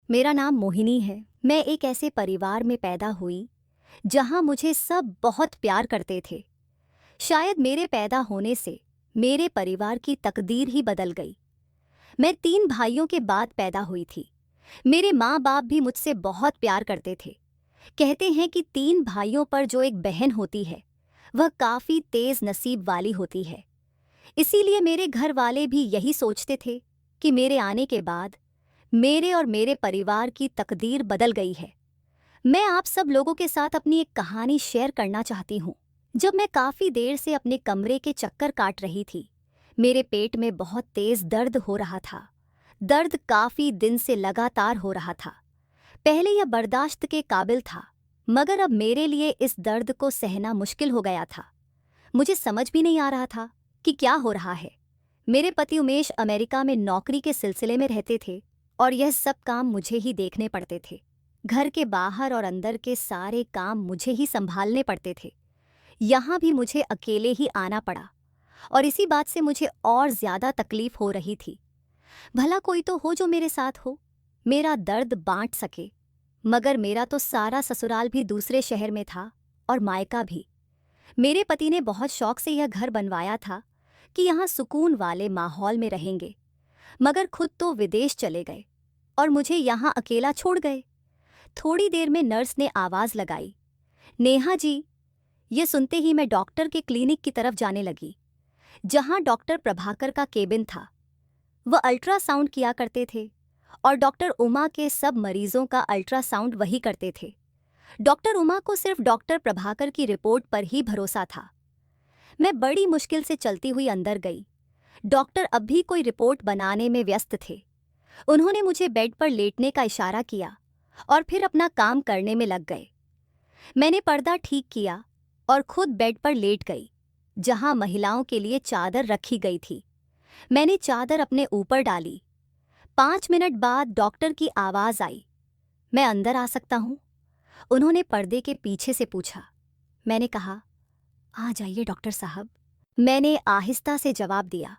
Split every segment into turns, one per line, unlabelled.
मेरा नाम मोहिनी है। मैं एक ऐसे परिवार में पैदा हुई जहां मुझे सब बहुत प्यार करते थे। शायद मेरे पैदा होने से मेरे परिवार की तकदीर ही बदल गई। मैं 3 भाइयों के बाद पैदा हुई थी। मेरे माँ बाप भी मुझसे बहुत प्यार करते थे। कहते हैं कि 3 भाइयों पर जो एक बहन होती है वह काफ़ी तेज नसीब वाली होती है। इसीलिए मेरे घर वाले भी यही सोचते थे कि मेरे आने के बाद मेरे और मेरे परिवार की तकदीर बदल गई है। मैं आप सब लोगों के साथ अपनी एक कहानी शेयर करना चाहती हूँ। जब मैं काफ़ी देर से अपने कमरे के चक्कर काट रही थी, मेरे पेट में बहुत तेज दर्द हो रहा था। दर्द काफ़ी दिन से लगातार हो रहा था। पहले यह बर्दाश्त के काबिल था, मगर अब मेरे लिए इस दर्द को सहना मुश्किल हो गया था। मुझे समझ भी नहीं आ रहा था कि क्या हो रहा है। मेरे पति उमेश अमेरिका में नौकरी के सिलसिले में रहते थे और यह सब काम मुझे ही देखने पड़ते थे। घर के बाहर और अंदर के सारे काम मुझे ही संभालने पड़ते थे। यहाँ भी मुझे अकेले ही आना पड़ा और इसी बात से मुझे और ज़्यादा तकलीफ हो रही थी। भला कोई तो हो जो मेरे साथ हो, मेरा दर्द बांट सके। मगर मेरा तो सारा ससुराल भी दूसरे शहर में था और मायका भी। मेरे पति ने बहुत शौक से यह घर बनवाया था कि यहाँ सुकून वाले माहौल में रहेंगे, मगर खुद तो विदेश चले गए और मुझे यहाँ अकेला छोड़ गए। थोड़ी देर में नर्स ने आवाज़ लगाई, नेहा जी। ये सुनते ही मैं डॉक्टर के क्लिनिक की तरफ जाने लगी, जहाँ डॉक्टर प्रभाकर का केबिन था। वह अल्ट्रासाउंड किया करते थे और डॉक्टर उमा के सब मरीजों का अल्ट्रासाउंड वही करते थे। डॉक्टर उमा को सिर्फ डॉक्टर प्रभाकर की रिपोर्ट पर ही भरोसा था। मैं बड़ी मुश्किल से चलती हुई अंदर गई। डॉक्टर अब भी कोई रिपोर्ट बनाने में व्यस्त थे। उन्होंने मुझे बेड पर लेटने का इशारा किया और फिर अपना काम करने में लग गए। मैंने पर्दा ठीक किया और खुद बेड पर लेट गई, जहां महिलाओं के लिए चादर रखी गई थी। मैंने चादर अपने ऊपर डाली। 5 मिनट बाद डॉक्टर की आवाज़ आई, मैं अंदर आ सकता हूँ? उन्होंने पर्दे के पीछे से पूछा। मैंने कहा, आ जाइए डॉक्टर साहब। मैंने आहिस्ता से जवाब दिया।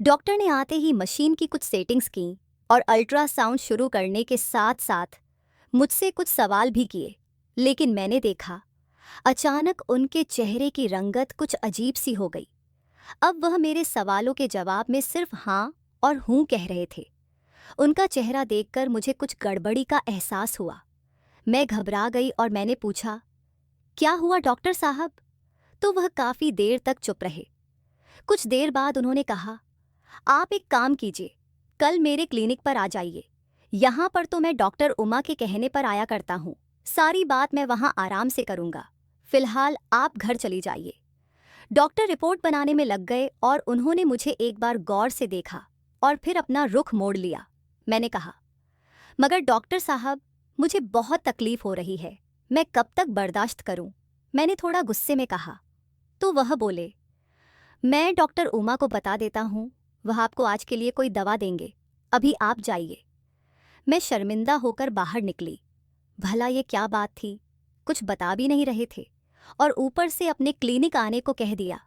डॉक्टर ने आते ही मशीन की कुछ सेटिंग्स की और अल्ट्रासाउंड शुरू करने के साथ साथ मुझसे कुछ सवाल भी किए। लेकिन मैंने देखा, अचानक उनके चेहरे की रंगत कुछ अजीब सी हो गई। अब वह मेरे सवालों के जवाब में सिर्फ हाँ और हूँ कह रहे थे। उनका चेहरा देखकर मुझे कुछ गड़बड़ी का एहसास हुआ। मैं घबरा गई और मैंने पूछा, क्या हुआ डॉक्टर साहब? तो वह काफ़ी देर तक चुप रहे। कुछ देर बाद उन्होंने कहा, आप एक काम कीजिए, कल मेरे क्लिनिक पर आ जाइए। यहाँ पर तो मैं डॉक्टर उमा के कहने पर आया करता हूँ। सारी बात मैं वहाँ आराम से करूँगा। फिलहाल आप घर चली जाइए। डॉक्टर रिपोर्ट बनाने में लग गए और उन्होंने मुझे एक बार गौर से देखा और फिर अपना रुख मोड़ लिया। मैंने कहा, मगर डॉक्टर साहब, मुझे बहुत तकलीफ हो रही है। मैं कब तक बर्दाश्त करूं? मैंने थोड़ा गुस्से में कहा। तो वह बोले, मैं डॉक्टर उमा को बता देता हूँ, वह आपको आज के लिए कोई दवा देंगे। अभी आप जाइए। मैं शर्मिंदा होकर बाहर निकली। भला ये क्या बात थी? कुछ बता भी नहीं रहे थे और ऊपर से अपने क्लिनिक आने को कह दिया।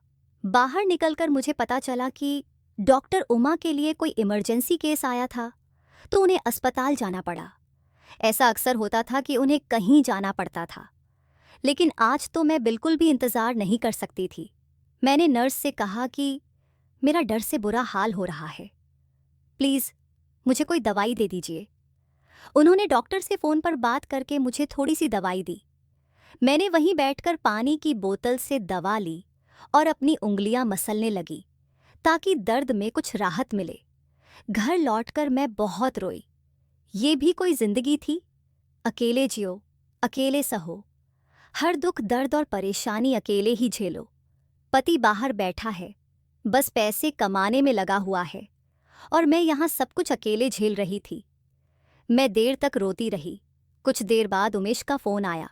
बाहर निकलकर मुझे पता चला कि डॉक्टर उमा के लिए कोई इमरजेंसी केस आया था, तो उन्हें अस्पताल जाना पड़ा। ऐसा अक्सर होता था कि उन्हें कहीं जाना पड़ता था, लेकिन आज तो मैं बिल्कुल भी इंतज़ार नहीं कर सकती थी। मैंने नर्स से कहा कि मेरा डर से बुरा हाल हो रहा है, प्लीज़ मुझे कोई दवाई दे दीजिए। उन्होंने डॉक्टर से फ़ोन पर बात करके मुझे थोड़ी सी दवाई दी। मैंने वहीं बैठकर पानी की बोतल से दवा ली और अपनी उंगलियां मसलने लगी ताकि दर्द में कुछ राहत मिले। घर लौटकर मैं बहुत रोई। ये भी कोई जिंदगी थी? अकेले जियो, अकेले सहो, हर दुख दर्द और परेशानी अकेले ही झेलो। पति बाहर बैठा है, बस पैसे कमाने में लगा हुआ है और मैं यहाँ सब कुछ अकेले झेल रही थी। मैं देर तक रोती रही। कुछ देर बाद उमेश का फ़ोन आया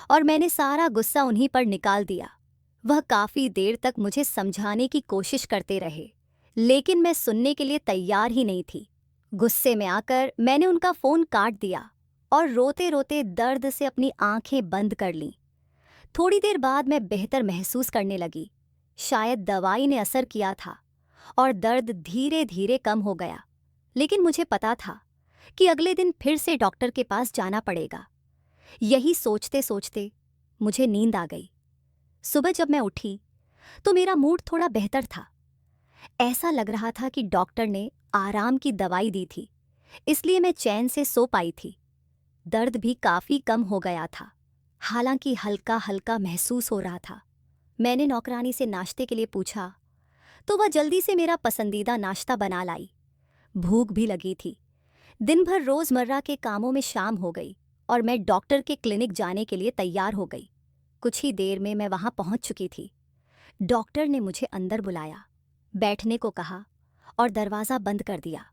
और मैंने सारा गुस्सा उन्हीं पर निकाल दिया। वह काफ़ी देर तक मुझे समझाने की कोशिश करते रहे, लेकिन मैं सुनने के लिए तैयार ही नहीं थी। गुस्से में आकर मैंने उनका फ़ोन काट दिया और रोते रोते दर्द से अपनी आंखें बंद कर लीं। थोड़ी देर बाद मैं बेहतर महसूस करने लगी। शायद दवाई ने असर किया था और दर्द धीरे धीरे कम हो गया। लेकिन मुझे पता था कि अगले दिन फिर से डॉक्टर के पास जाना पड़ेगा। यही सोचते सोचते मुझे नींद आ गई। सुबह जब मैं उठी तो मेरा मूड थोड़ा बेहतर था। ऐसा लग रहा था कि डॉक्टर ने आराम की दवाई दी थी, इसलिए मैं चैन से सो पाई थी। दर्द भी काफ़ी कम हो गया था, हालांकि हल्का हल्का महसूस हो रहा था। मैंने नौकरानी से नाश्ते के लिए पूछा तो वह जल्दी से मेरा पसंदीदा नाश्ता बना लाई। भूख भी लगी थी। दिन भर रोज़मर्रा के कामों में शाम हो गई और मैं डॉक्टर के क्लिनिक जाने के लिए तैयार हो गई। कुछ ही देर में मैं वहाँ पहुँच चुकी थी। डॉक्टर ने मुझे अंदर बुलाया, बैठने को कहा और दरवाज़ा बंद कर दिया।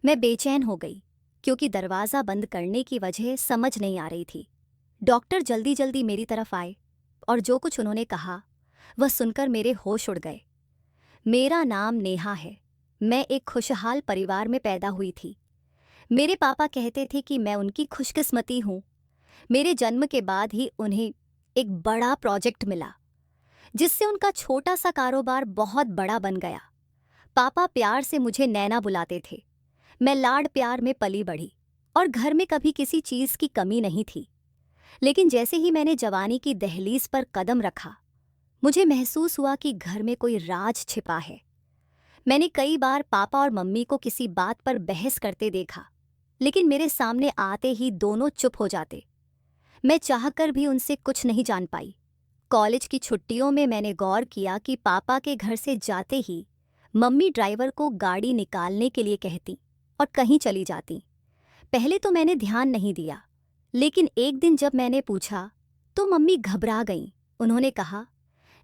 मैं बेचैन हो गई क्योंकि दरवाज़ा बंद करने की वजह समझ नहीं आ रही थी। डॉक्टर जल्दी जल्दी मेरी तरफ आए और जो कुछ उन्होंने कहा वह सुनकर मेरे होश उड़ गए। मेरा नाम नेहा है। मैं एक खुशहाल परिवार में पैदा हुई थी। मेरे पापा कहते थे कि मैं उनकी खुशकिस्मती हूँ। मेरे जन्म के बाद ही उन्हें एक बड़ा प्रोजेक्ट मिला, जिससे उनका छोटा सा कारोबार बहुत बड़ा बन गया। पापा प्यार से मुझे नैना बुलाते थे। मैं लाड प्यार में पली बढ़ी और घर में कभी किसी चीज़ की कमी नहीं थी। लेकिन जैसे ही मैंने जवानी की दहलीज पर कदम रखा, मुझे महसूस हुआ कि घर में कोई राज छिपा है। मैंने कई बार पापा और मम्मी को किसी बात पर बहस करते देखा, लेकिन मेरे सामने आते ही दोनों चुप हो जाते। मैं चाहकर भी उनसे कुछ नहीं जान पाई। कॉलेज की छुट्टियों में मैंने गौर किया कि पापा के घर से जाते ही मम्मी ड्राइवर को गाड़ी निकालने के लिए कहती और कहीं चली जाती। पहले तो मैंने ध्यान नहीं दिया, लेकिन एक दिन जब मैंने पूछा तो मम्मी घबरा गईं। उन्होंने कहा,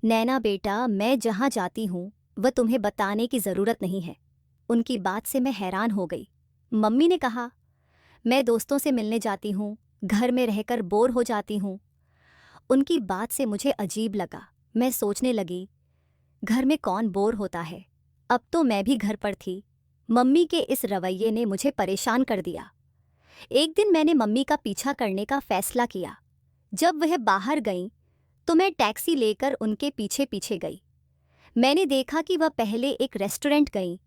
नैना बेटा, मैं जहाँ जाती हूँ वह तुम्हें बताने की ज़रूरत नहीं है। उनकी बात से मैं हैरान हो गई। मम्मी ने कहा, मैं दोस्तों से मिलने जाती हूँ, घर में रहकर बोर हो जाती हूँ। उनकी बात से मुझे अजीब लगा। मैं सोचने लगी, घर में कौन बोर होता है। अब तो मैं भी घर पर थी। मम्मी के इस रवैये ने मुझे परेशान कर दिया। एक दिन मैंने मम्मी का पीछा करने का फैसला किया। जब वह बाहर गईं तो मैं टैक्सी लेकर उनके पीछे पीछे गई। मैंने देखा कि वह पहले एक रेस्टोरेंट गईं,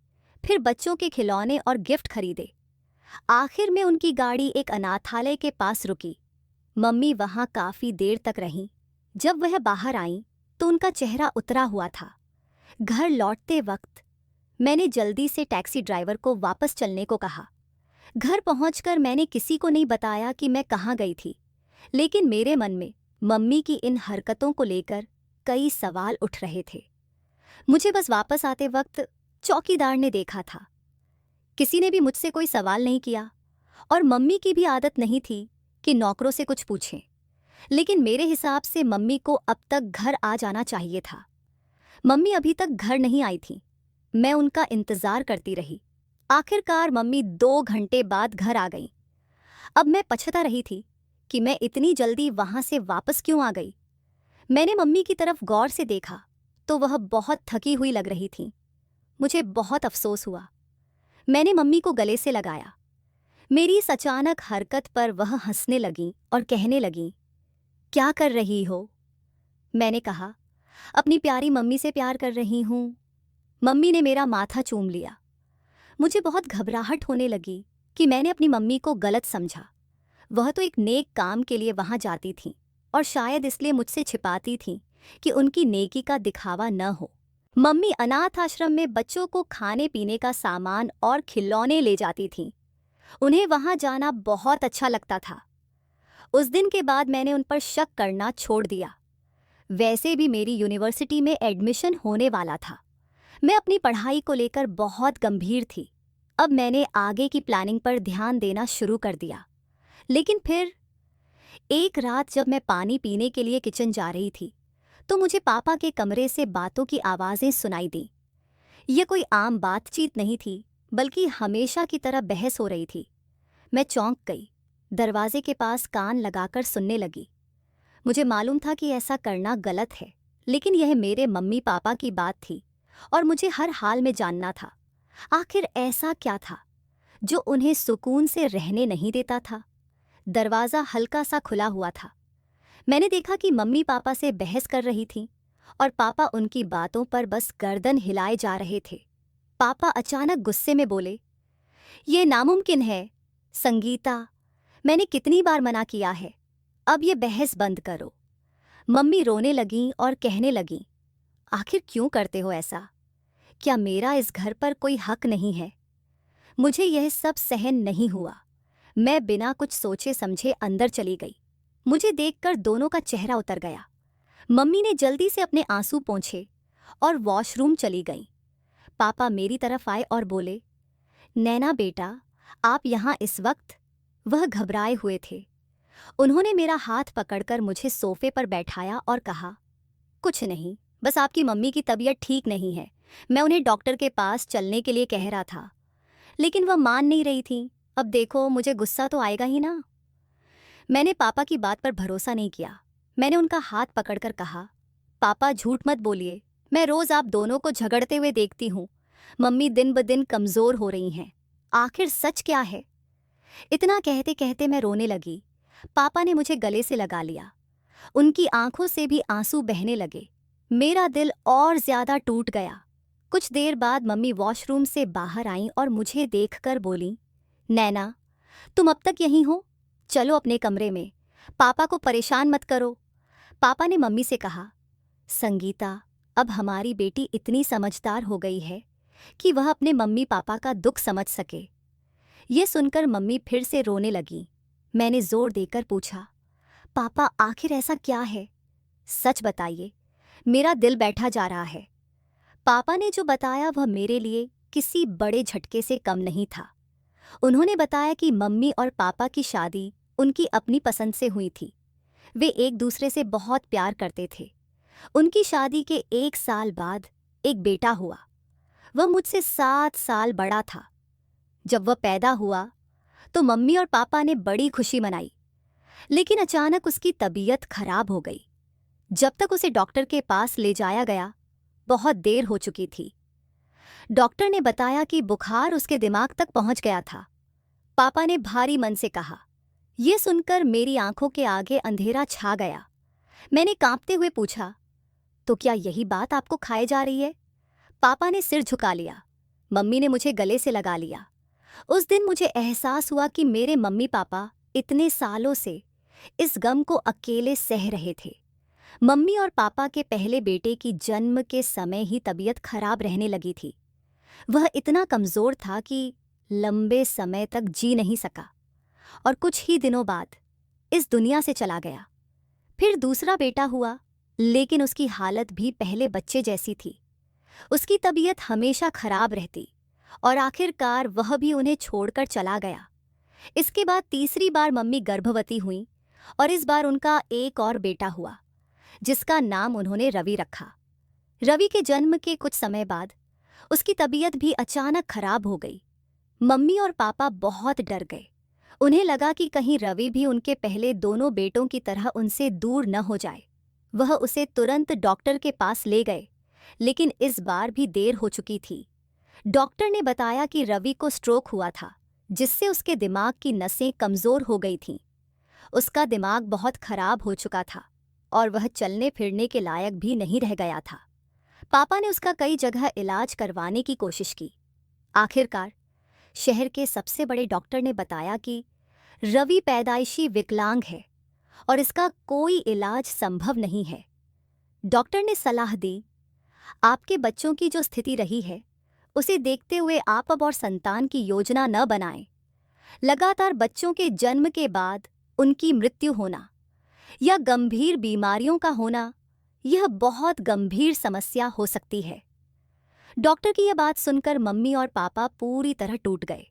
फिर बच्चों के खिलौने और गिफ्ट खरीदे। आखिर में उनकी गाड़ी एक अनाथालय के पास रुकी। मम्मी वहाँ काफ़ी देर तक रहीं। जब वह बाहर आईं तो उनका चेहरा उतरा हुआ था। घर लौटते वक्त मैंने जल्दी से टैक्सी ड्राइवर को वापस चलने को कहा। घर पहुंचकर मैंने किसी को नहीं बताया कि मैं कहाँ गई थी, लेकिन मेरे मन में मम्मी की इन हरकतों को लेकर कई सवाल उठ रहे थे। मुझे बस वापस आते वक्त चौकीदार ने देखा था। किसी ने भी मुझसे कोई सवाल नहीं किया और मम्मी की भी आदत नहीं थी कि नौकरों से कुछ पूछें। लेकिन मेरे हिसाब से मम्मी को अब तक घर आ जाना चाहिए था। मम्मी अभी तक घर नहीं आई थी। मैं उनका इंतज़ार करती रही। आखिरकार मम्मी 2 घंटे बाद घर आ गईं। अब मैं पछता रही थी कि मैं इतनी जल्दी वहाँ से वापस क्यों आ गई। मैंने मम्मी की तरफ गौर से देखा तो वह बहुत थकी हुई लग रही थी। मुझे बहुत अफसोस हुआ। मैंने मम्मी को गले से लगाया। मेरी इस अचानक हरकत पर वह हंसने लगीं और कहने लगीं, क्या कर रही हो? मैंने कहा, अपनी प्यारी मम्मी से प्यार कर रही हूँ। मम्मी ने मेरा माथा चूम लिया। मुझे बहुत घबराहट होने लगी कि मैंने अपनी मम्मी को गलत समझा। वह तो एक नेक काम के लिए वहाँ जाती थीं और शायद इसलिए मुझसे छिपाती थीं कि उनकी नेकी का दिखावा न हो। मम्मी अनाथ आश्रम में बच्चों को खाने पीने का सामान और खिलौने ले जाती थीं। उन्हें वहाँ जाना बहुत अच्छा लगता था। उस दिन के बाद मैंने उन पर शक करना छोड़ दिया। वैसे भी मेरी यूनिवर्सिटी में एडमिशन होने वाला था। मैं अपनी पढ़ाई को लेकर बहुत गंभीर थी। अब मैंने आगे की प्लानिंग पर ध्यान देना शुरू कर दिया। लेकिन फिर एक रात जब मैं पानी पीने के लिए किचन जा रही थी तो मुझे पापा के कमरे से बातों की आवाज़ें सुनाई दी। यह कोई आम बातचीत नहीं थी, बल्कि हमेशा की तरह बहस हो रही थी। मैं चौंक गई। दरवाजे के पास कान लगाकर सुनने लगी। मुझे मालूम था कि ऐसा करना गलत है, लेकिन यह मेरे मम्मी पापा की बात थी और मुझे हर हाल में जानना था, आखिर ऐसा क्या था जो उन्हें सुकून से रहने नहीं देता था। दरवाज़ा हल्का सा खुला हुआ था। मैंने देखा कि मम्मी पापा से बहस कर रही थीं और पापा उनकी बातों पर बस गर्दन हिलाए जा रहे थे। पापा अचानक गुस्से में बोले, ये नामुमकिन है। संगीता, मैंने कितनी बार मना किया है, अब ये बहस बंद करो। मम्मी रोने लगीं और कहने लगीं, आखिर क्यों करते हो ऐसा? क्या मेरा इस घर पर कोई हक नहीं है? मुझे यह सब सहन नहीं हुआ। मैं बिना कुछ सोचे समझे अंदर चली गई। मुझे देखकर दोनों का चेहरा उतर गया। मम्मी ने जल्दी से अपने आंसू पोंछे और वॉशरूम चली गईं। पापा मेरी तरफ आए और बोले, नैना बेटा, आप यहाँ इस वक्त? वह घबराए हुए थे। उन्होंने मेरा हाथ पकड़कर मुझे सोफे पर बैठाया और कहा, कुछ नहीं, बस आपकी मम्मी की तबीयत ठीक नहीं है। मैं उन्हें डॉक्टर के पास चलने के लिए कह रहा था, लेकिन वह मान नहीं रही थी। अब देखो, मुझे गुस्सा तो आएगा ही ना। मैंने पापा की बात पर भरोसा नहीं किया। मैंने उनका हाथ पकड़कर कहा, पापा झूठ मत बोलिए, मैं रोज आप दोनों को झगड़ते हुए देखती हूँ। मम्मी दिन ब दिन कमजोर हो रही हैं। आखिर सच क्या है? इतना कहते कहते मैं रोने लगी। पापा ने मुझे गले से लगा लिया। उनकी आंखों से भी आंसू बहने लगे। मेरा दिल और ज्यादा टूट गया। कुछ देर बाद मम्मी वॉशरूम से बाहर आईं और मुझे देखकर बोलीं, नैना, तुम अब तक यहीं हो? चलो अपने कमरे में, पापा को परेशान मत करो। पापा ने मम्मी से कहा, संगीता, अब हमारी बेटी इतनी समझदार हो गई है कि वह अपने मम्मी पापा का दुख समझ सके। ये सुनकर मम्मी फिर से रोने लगी। मैंने जोर देकर पूछा, पापा आखिर ऐसा क्या है? सच बताइए, मेरा दिल बैठा जा रहा है। पापा ने जो बताया वह मेरे लिए किसी बड़े झटके से कम नहीं था। उन्होंने बताया कि मम्मी और पापा की शादी उनकी अपनी पसंद से हुई थी। वे एक दूसरे से बहुत प्यार करते थे। उनकी शादी के 1 साल बाद एक बेटा हुआ। वह मुझसे 7 साल बड़ा था। जब वह पैदा हुआ तो मम्मी और पापा ने बड़ी खुशी मनाई, लेकिन अचानक उसकी तबीयत खराब हो गई। जब तक उसे डॉक्टर के पास ले जाया गया, बहुत देर हो चुकी थी। डॉक्टर ने बताया कि बुखार उसके दिमाग तक पहुंच गया था। पापा ने भारी मन से कहा। यह सुनकर मेरी आंखों के आगे अंधेरा छा गया। मैंने कांपते हुए पूछा, तो क्या यही बात आपको खाए जा रही है? पापा ने सिर झुका लिया। मम्मी ने मुझे गले से लगा लिया। उस दिन मुझे एहसास हुआ कि मेरे मम्मी पापा इतने सालों से इस गम को अकेले सह रहे थे। मम्मी और पापा के पहले बेटे की जन्म के समय ही तबीयत खराब रहने लगी थी। वह इतना कमज़ोर था कि लंबे समय तक जी नहीं सका और कुछ ही दिनों बाद इस दुनिया से चला गया। फिर दूसरा बेटा हुआ, लेकिन उसकी हालत भी पहले बच्चे जैसी थी। उसकी तबीयत हमेशा खराब रहती और आखिरकार वह भी उन्हें छोड़कर चला गया। इसके बाद तीसरी बार मम्मी गर्भवती हुई और इस बार उनका एक और बेटा हुआ, जिसका नाम उन्होंने रवि रखा। रवि के जन्म के कुछ समय बाद उसकी तबीयत भी अचानक खराब हो गई। मम्मी और पापा बहुत डर गए। उन्हें लगा कि कहीं रवि भी उनके पहले दोनों बेटों की तरह उनसे दूर न हो जाए। वह उसे तुरंत डॉक्टर के पास ले गए, लेकिन इस बार भी देर हो चुकी थी। डॉक्टर ने बताया कि रवि को स्ट्रोक हुआ था, जिससे उसके दिमाग की नसें कमज़ोर हो गई थीं। उसका दिमाग बहुत खराब हो चुका था और वह चलने फिरने के लायक भी नहीं रह गया था। पापा ने उसका कई जगह इलाज करवाने की कोशिश की। आखिरकार शहर के सबसे बड़े डॉक्टर ने बताया कि रवि पैदाइशी विकलांग है और इसका कोई इलाज संभव नहीं है। डॉक्टर ने सलाह दी, आपके बच्चों की जो स्थिति रही है, उसे देखते हुए आप अब और संतान की योजना न बनाएं। लगातार बच्चों के जन्म के बाद उनकी मृत्यु होना या गंभीर बीमारियों का होना, यह बहुत गंभीर समस्या हो सकती है। डॉक्टर की यह बात सुनकर मम्मी और पापा पूरी तरह टूट गए।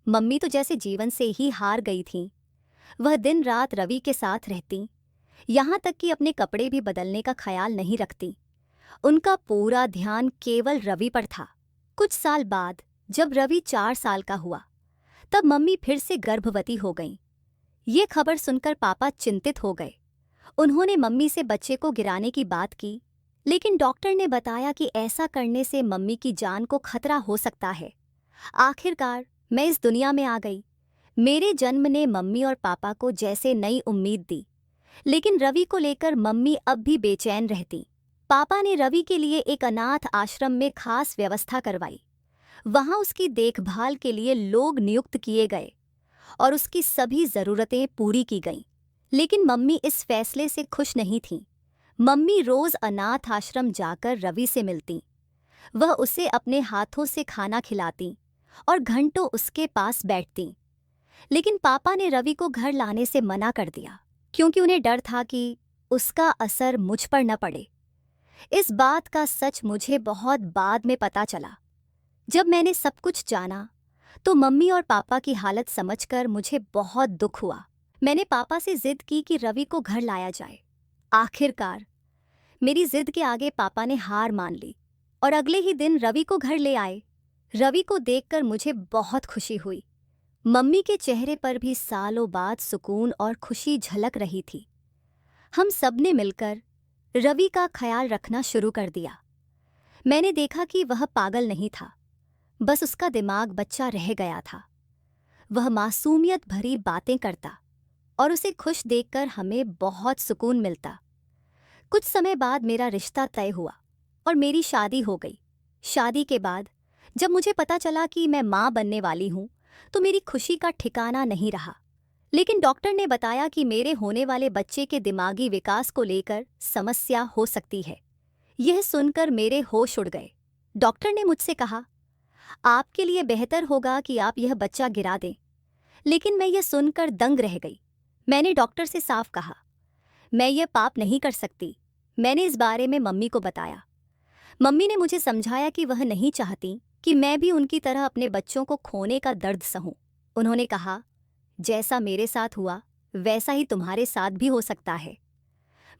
मम्मी तो जैसे जीवन से ही हार गई थीं। वह दिन रात रवि के साथ रहती, यहाँ तक कि अपने कपड़े भी बदलने का ख्याल नहीं रखती। उनका पूरा ध्यान केवल रवि पर था। कुछ साल बाद जब रवि 4 साल का हुआ, तब मम्मी फिर से गर्भवती हो गईं। ये खबर सुनकर पापा चिंतित हो गए। उन्होंने मम्मी से बच्चे को गिराने की बात की, लेकिन डॉक्टर ने बताया कि ऐसा करने से मम्मी की जान को खतरा हो सकता है। आखिरकार मैं इस दुनिया में आ गई। मेरे जन्म ने मम्मी और पापा को जैसे नई उम्मीद दी, लेकिन रवि को लेकर मम्मी अब भी बेचैन रहती। पापा ने रवि के लिए एक अनाथ आश्रम में खास व्यवस्था करवाई। वहां उसकी देखभाल के लिए लोग नियुक्त किए गए और उसकी सभी ज़रूरतें पूरी की गईं। लेकिन मम्मी इस फैसले से खुश नहीं थीं। मम्मी रोज़ अनाथ आश्रम जाकर रवि से मिलती, वह उसे अपने हाथों से खाना खिलाती और घंटों उसके पास बैठती। लेकिन पापा ने रवि को घर लाने से मना कर दिया, क्योंकि उन्हें डर था कि उसका असर मुझ पर न पड़े। इस बात का सच मुझे बहुत बाद में पता चला। जब मैंने सब कुछ जाना तो मम्मी और पापा की हालत समझकर मुझे बहुत दुख हुआ। मैंने पापा से जिद की कि रवि को घर लाया जाए। आखिरकार मेरी जिद के आगे पापा ने हार मान ली और अगले ही दिन रवि को घर ले आए। रवि को देखकर मुझे बहुत खुशी हुई। मम्मी के चेहरे पर भी सालों बाद सुकून और खुशी झलक रही थी। हम सब ने मिलकर रवि का ख्याल रखना शुरू कर दिया। मैंने देखा कि वह पागल नहीं था, बस उसका दिमाग बच्चा रह गया था। वह मासूमियत भरी बातें करता और उसे खुश देखकर हमें बहुत सुकून मिलता। कुछ समय बाद मेरा रिश्ता तय हुआ और मेरी शादी हो गई। शादी के बाद जब मुझे पता चला कि मैं माँ बनने वाली हूँ तो मेरी खुशी का ठिकाना नहीं रहा। लेकिन डॉक्टर ने बताया कि मेरे होने वाले बच्चे के दिमागी विकास को लेकर समस्या हो सकती है। यह सुनकर मेरे होश उड़ गए। डॉक्टर ने मुझसे कहा, आपके लिए बेहतर होगा कि आप यह बच्चा गिरा दें। लेकिन मैं यह सुनकर दंग रह गई। मैंने डॉक्टर से साफ कहा, मैं यह पाप नहीं कर सकती। मैंने इस बारे में मम्मी को बताया। मम्मी ने मुझे समझाया कि वह नहीं चाहती कि मैं भी उनकी तरह अपने बच्चों को खोने का दर्द सहूं। उन्होंने कहा, जैसा मेरे साथ हुआ वैसा ही तुम्हारे साथ भी हो सकता है।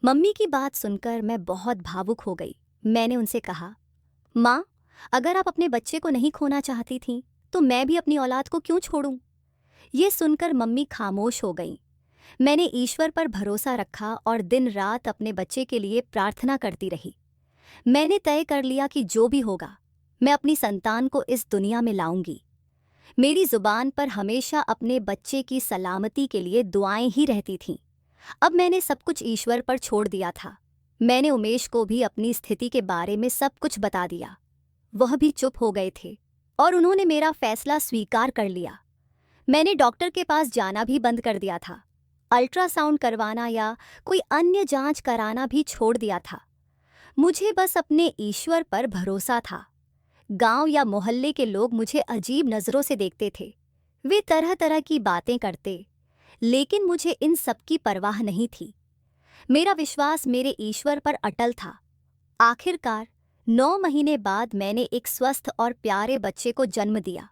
मम्मी की बात सुनकर मैं बहुत भावुक हो गई। मैंने उनसे कहा, माँ, अगर आप अपने बच्चे को नहीं खोना चाहती थीं तो मैं भी अपनी औलाद को क्यों छोड़ूं? ये सुनकर मम्मी खामोश हो गईं। मैंने ईश्वर पर भरोसा रखा और दिन रात अपने बच्चे के लिए प्रार्थना करती रही। मैंने तय कर लिया कि जो भी होगा मैं अपनी संतान को इस दुनिया में लाऊंगी। मेरी जुबान पर हमेशा अपने बच्चे की सलामती के लिए दुआएं ही रहती थीं। अब मैंने सब कुछ ईश्वर पर छोड़ दिया था। मैंने उमेश को भी अपनी स्थिति के बारे में सब कुछ बता दिया। वह भी चुप हो गए थे और उन्होंने मेरा फैसला स्वीकार कर लिया। मैंने डॉक्टर के पास जाना भी बंद कर दिया था। अल्ट्रासाउंड करवाना या कोई अन्य जांच कराना भी छोड़ दिया था। मुझे बस अपने ईश्वर पर भरोसा था। गांव या मोहल्ले के लोग मुझे अजीब नज़रों से देखते थे। वे तरह तरह की बातें करते, लेकिन मुझे इन सब की परवाह नहीं थी। मेरा विश्वास मेरे ईश्वर पर अटल था। आखिरकार 9 महीने बाद मैंने एक स्वस्थ और प्यारे बच्चे को जन्म दिया।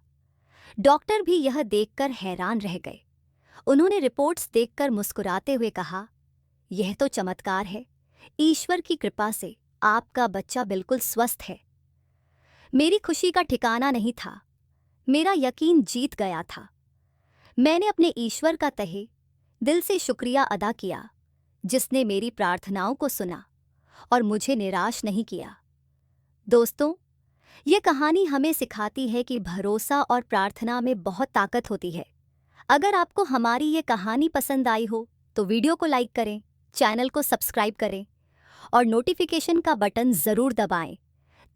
डॉक्टर भी यह देखकर हैरान रह गए। उन्होंने रिपोर्ट्स देखकर मुस्कुराते हुए कहा, यह तो चमत्कार है। ईश्वर की कृपा से आपका बच्चा बिल्कुल स्वस्थ है। मेरी खुशी का ठिकाना नहीं था। मेरा यकीन जीत गया था। मैंने अपने ईश्वर का तहे दिल से शुक्रिया अदा किया, जिसने मेरी प्रार्थनाओं को सुना और मुझे निराश नहीं किया। दोस्तों, यह कहानी हमें सिखाती है कि भरोसा और प्रार्थना में बहुत ताकत होती है। अगर आपको हमारी ये कहानी पसंद आई हो तो वीडियो को लाइक करें, चैनल को सब्सक्राइब करें और नोटिफिकेशन का बटन ज़रूर दबाएं,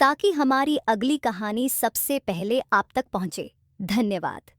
ताकि हमारी अगली कहानी सबसे पहले आप तक पहुंचे। धन्यवाद।